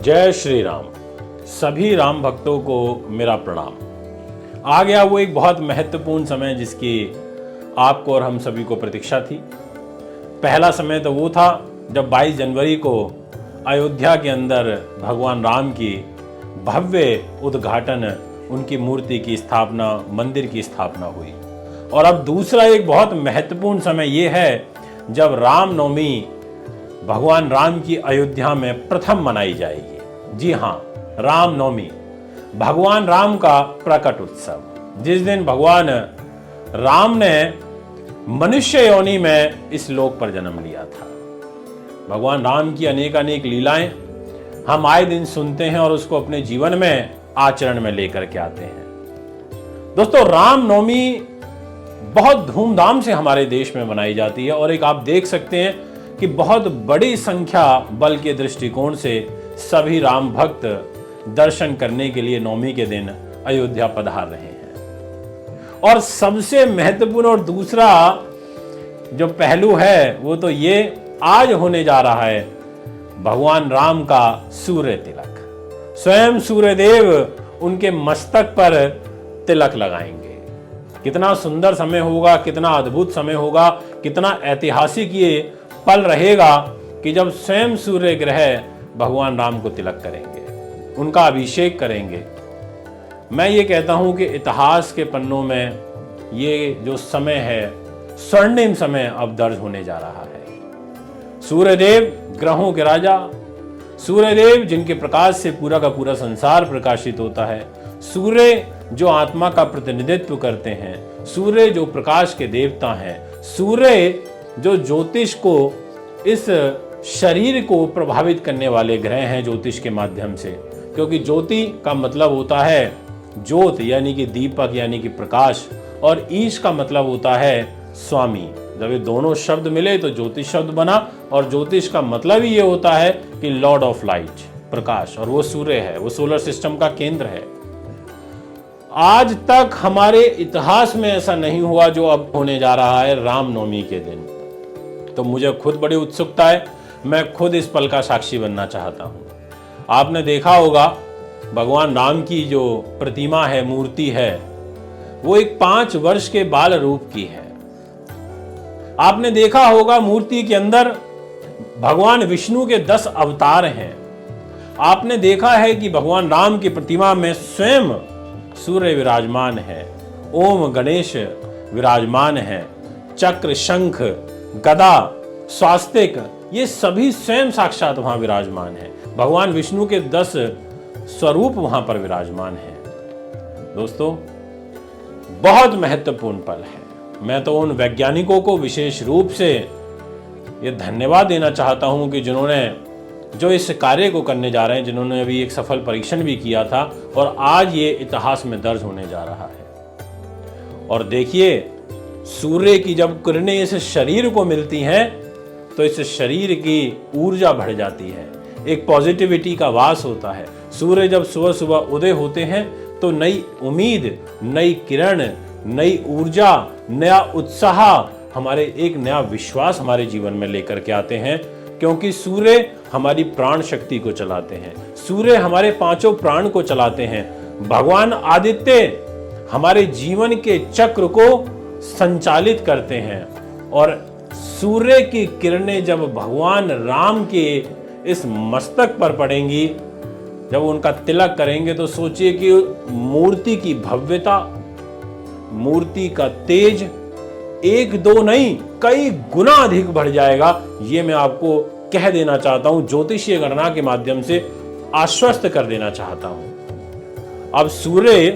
जय श्री राम। सभी राम भक्तों को मेरा प्रणाम। आ गया वो एक बहुत महत्वपूर्ण समय जिसकी आपको और हम सभी को प्रतीक्षा थी। पहला समय तो वो था जब 22 जनवरी को अयोध्या के अंदर भगवान राम की भव्य उद्घाटन, उनकी मूर्ति की स्थापना, मंदिर की स्थापना हुई। और अब दूसरा एक बहुत महत्वपूर्ण समय ये है जब रामनवमी भगवान राम की अयोध्या में प्रथम मनाई जाएगी। जी हाँ, रामनवमी, भगवान राम का प्रकट उत्सव, जिस दिन भगवान राम ने मनुष्य योनि में इस लोक पर जन्म लिया था। भगवान राम की अनेक लीलाएं हम आए दिन सुनते हैं और उसको अपने जीवन में आचरण में लेकर के आते हैं। दोस्तों, रामनवमी बहुत धूमधाम से हमारे देश में मनाई जाती है और एक आप देख सकते हैं कि बहुत बड़ी संख्या बल के दृष्टिकोण से सभी राम भक्त दर्शन करने के लिए नवमी के दिन अयोध्या पधार रहे हैं। और सबसे महत्वपूर्ण और दूसरा जो पहलू है वो तो ये आज होने जा रहा है भगवान राम का सूर्य तिलक। स्वयं सूर्यदेव उनके मस्तक पर तिलक लगाएंगे। कितना सुंदर समय होगा, कितना अद्भुत समय होगा, कितना ऐतिहासिक ये पल रहेगा कि जब स्वयं सूर्य ग्रह भगवान राम को तिलक करेंगे, उनका अभिषेक करेंगे। मैं ये कहता हूं कि इतिहास के पन्नों में ये जो समय है, स्वर्णिम समय अब दर्ज होने जा रहा है। सूर्यदेव ग्रहों के राजा, सूर्यदेव जिनके प्रकाश से पूरा का पूरा संसार प्रकाशित होता है, सूर्य जो आत्मा का प्रतिनिधित्व करते हैं, सूर्य जो प्रकाश के देवता हैं, सूर्य जो ज्योतिष को, इस शरीर को प्रभावित करने वाले ग्रह हैं ज्योतिष के माध्यम से। क्योंकि ज्योति का मतलब होता है ज्योत यानी कि दीपक यानी कि प्रकाश, और ईश का मतलब होता है स्वामी। जब ये दोनों शब्द मिले तो ज्योतिष शब्द बना, और ज्योतिष का मतलब ही ये होता है कि लॉर्ड ऑफ लाइट, प्रकाश, और वो सूर्य है, वो सोलर सिस्टम का केंद्र है। आज तक हमारे इतिहास में ऐसा नहीं हुआ जो अब होने जा रहा है रामनवमी के दिन। तो मुझे खुद बड़ी उत्सुकता है, मैं खुद इस पल का साक्षी बनना चाहता हूं। आपने देखा होगा भगवान राम की जो प्रतिमा है, मूर्ति है, वो एक 5 वर्ष के बाल रूप की है। आपने देखा होगा मूर्ति के अंदर भगवान विष्णु के 10 अवतार हैं। आपने देखा है कि भगवान राम की प्रतिमा में स्वयं सूर्य विराजमान है, ओम गणेश विराजमान है, चक्र, शंख, गदा, स्वास्तिक, ये सभी स्वयं साक्षात वहां विराजमान है। भगवान विष्णु के 10 स्वरूप वहां पर विराजमान हैं। दोस्तों, बहुत महत्वपूर्ण पल है। मैं तो उन वैज्ञानिकों को विशेष रूप से ये धन्यवाद देना चाहता हूं कि जिन्होंने जो इस कार्य को करने जा रहे हैं, जिन्होंने अभी एक सफल परीक्षण भी किया था और आज ये इतिहास में दर्ज होने जा रहा है। और देखिए, सूर्य की जब किरणें इस शरीर को मिलती हैं तो इस शरीर की ऊर्जा बढ़ जाती है, एक पॉजिटिविटी का वास होता है। सूर्य जब सुबह सुबह उदय होते हैं तो नई उम्मीद, नई किरण, नई ऊर्जा, नया उत्साह, हमारे एक नया विश्वास हमारे जीवन में लेकर के आते हैं। क्योंकि सूर्य हमारी प्राण शक्ति को चलाते हैं, सूर्य हमारे 5 प्राण को चलाते हैं। भगवान आदित्य हमारे जीवन के चक्र को संचालित करते हैं। और सूर्य की किरणें जब भगवान राम के इस मस्तक पर पड़ेंगी, जब उनका तिलक करेंगे, तो सोचिए कि मूर्ति की भव्यता, मूर्ति का तेज 1-2 नहीं, कई गुना अधिक बढ़ जाएगा। ये मैं आपको कह देना चाहता हूं, ज्योतिषीय गणना के माध्यम से आश्वस्त कर देना चाहता हूं। अब सूर्य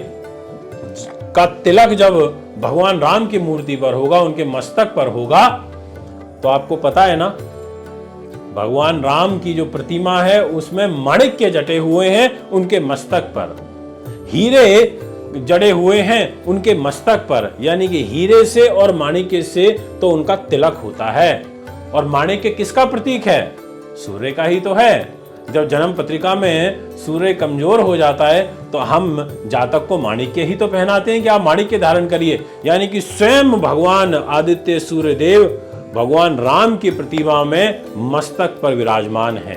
का तिलक जब भगवान राम की मूर्ति पर होगा, उनके मस्तक पर होगा, तो आपको पता है ना, भगवान राम की जो प्रतिमा है उसमें माणिक्य जटे हुए हैं उनके मस्तक पर, हीरे जड़े हुए हैं उनके मस्तक पर, यानी कि हीरे से और माणिक्य से तो उनका तिलक होता है। और माणिक्य किसका प्रतीक है? सूर्य का ही तो है। जब जन्म पत्रिका में सूर्य कमजोर हो जाता है तो हम जातक को माणिक्य ही तो पहनाते हैं कि आप माणिक्य धारण करिए, यानी कि स्वयं भगवान आदित्य सूर्यदेव भगवान राम की प्रतिमा में मस्तक पर विराजमान है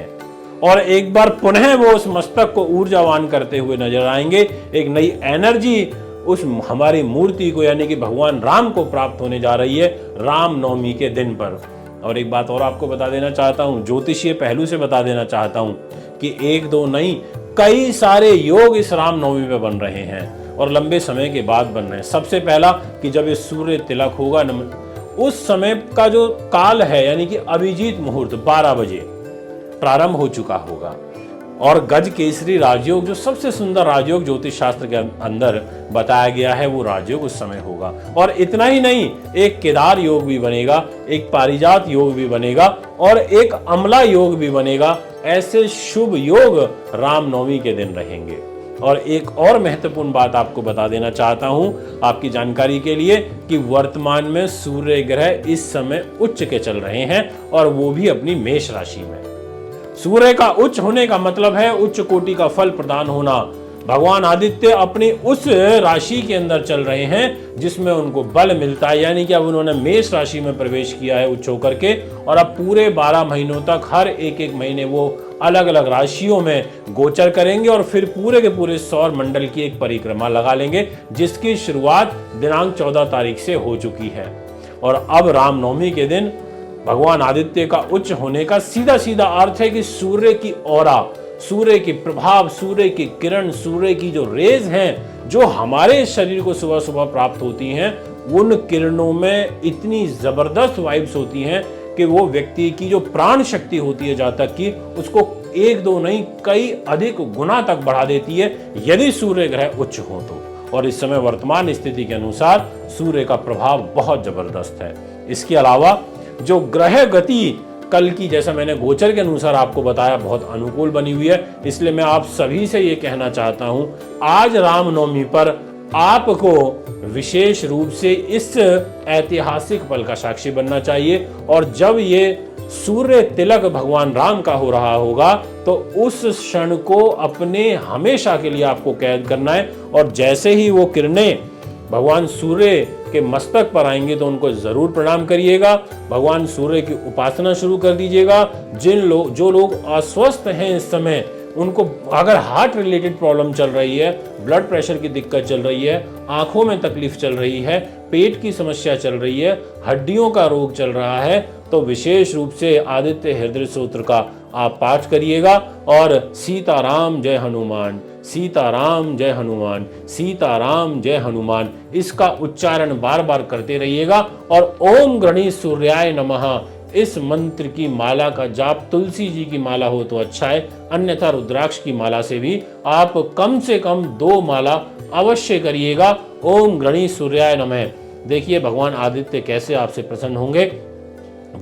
और एक बार पुनः वो उस मस्तक को ऊर्जावान करते हुए नजर आएंगे। एक नई एनर्जी उस हमारी मूर्ति को यानी कि भगवान राम को प्राप्त होने जा रही है राम नवमी के दिन पर। और एक बात और आपको बता देना चाहता हूं, ज्योतिषीय पहलू से बता देना चाहता हूं कि एक दो नहीं कई सारे योग इस राम नवमी पे बन रहे हैं और लंबे समय के बाद बन रहे हैं। सबसे पहला कि जब ये सूर्य तिलक होगा उस समय का जो काल है यानी कि अभिजीत मुहूर्त 12 बजे प्रारंभ हो चुका होगा और गज केसरी राजयोग जो सबसे सुंदर राजयोग ज्योतिष शास्त्र के अंदर बताया गया है वो राजयोग उस समय होगा। और इतना ही नहीं, एक केदार योग भी बनेगा, एक पारिजात योग भी बनेगा और एक अमला योग भी बनेगा। ऐसे शुभ योग रामनवमी के दिन रहेंगे। और एक और महत्वपूर्ण बात आपको बता देना चाहता हूं आपकी जानकारी के लिए कि वर्तमान में सूर्य ग्रह इस समय उच्च के चल रहे हैं और वो भी अपनी मेष राशि में। सूर्य का उच्च होने का मतलब है उच्च कोटि का फल प्रदान होना। भगवान आदित्य अपनी उस राशि के अंदर चल रहे हैं जिसमें उनको बल मिलता है, यानी कि अब उन्होंने मेष राशि में प्रवेश किया है उच्च होकर के और अब पूरे 12 महीनों तक हर एक महीने वो अलग अलग राशियों में गोचर करेंगे और फिर पूरे के पूरे सौर मंडल की एक परिक्रमा लगा लेंगे जिसकी शुरुआत दिनांक 14 तारीख से हो चुकी है। और अब रामनवमी के दिन भगवान आदित्य का उच्च होने का सीधा सीधा अर्थ है कि सूर्य की औरा, सूर्य के प्रभाव, सूर्य की किरण, सूर्य की जो रेज हैं जो हमारे शरीर को सुबह सुबह प्राप्त होती हैं, उन किरणों में इतनी जबरदस्त वाइब्स होती हैं कि वो व्यक्ति की जो प्राण शक्ति होती है जातक की उसको एक दो नहीं कई अधिक गुना तक बढ़ा देती है यदि सूर्य ग्रह उच्च हो तो। और इस समय वर्तमान स्थिति के अनुसार सूर्य का प्रभाव बहुत जबरदस्त है। इसके अलावा जो ग्रह गति कल की जैसा मैंने गोचर के अनुसार आपको बताया बहुत अनुकूल बनी हुई है, इसलिए मैं आप सभी से ये कहना चाहता हूं आज रामनवमी पर आपको विशेष रूप से इस ऐतिहासिक पल का साक्षी बनना चाहिए। और जब ये सूर्य तिलक भगवान राम का हो रहा होगा तो उस क्षण को अपने हमेशा के लिए आपको कैद करना है और जैसे ही वो किरणें भगवान सूर्य के मस्तक पर आएंगे तो उनको जरूर प्रणाम करिएगा। भगवान सूर्य की उपासना शुरू कर दीजिएगा। जो लोग अस्वस्थ हैं इस समय, उनको अगर हार्ट रिलेटेड प्रॉब्लम चल रही है, ब्लड प्रेशर की दिक्कत चल रही है, आंखों में तकलीफ चल रही है, पेट की समस्या चल रही है, हड्डियों का रोग चल रहा है, तो विशेष रूप से आदित्य हृदय स्तोत्र का आप पाठ करिएगा और सीताराम जय हनुमान, सीताराम जय हनुमान, सीताराम जय हनुमान इसका उच्चारण बार बार करते रहिएगा। और ओम गणेश सूर्याय नमः इस मंत्र की माला का जाप तुलसी जी की माला हो तो अच्छा है, अन्यथा रुद्राक्ष की माला से भी आप कम से कम 2 माला अवश्य करिएगा। ओम गणेश सूर्याय नमः। देखिए भगवान आदित्य कैसे आपसे प्रसन्न होंगे।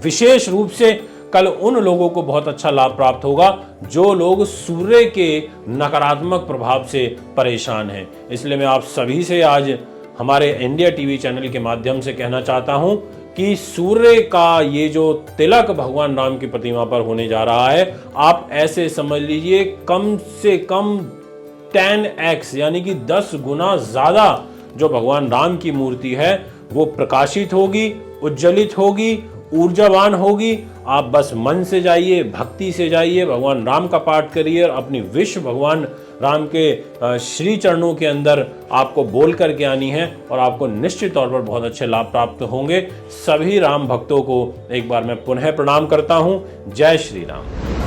विशेष रूप से कल उन लोगों को बहुत अच्छा लाभ प्राप्त होगा जो लोग सूर्य के नकारात्मक प्रभाव से परेशान हैं। इसलिए मैं आप सभी से आज हमारे इंडिया टीवी चैनल के माध्यम से कहना चाहता हूं कि सूर्य का ये जो तिलक भगवान राम की प्रतिमा पर होने जा रहा है, आप ऐसे समझ लीजिए कम से कम 10x यानी कि 10 गुना ज्यादा जो भगवान राम की मूर्ति है वो प्रकाशित होगी, उज्जवलित होगी, ऊर्जावान होगी। आप बस मन से जाइए, भक्ति से जाइए, भगवान राम का पाठ करिए और अपनी विश भगवान राम के श्री चरणों के अंदर आपको बोल करके आनी है और आपको निश्चित तौर पर बहुत अच्छे लाभ प्राप्त होंगे। सभी राम भक्तों को एक बार मैं पुनः प्रणाम करता हूं। जय श्री राम।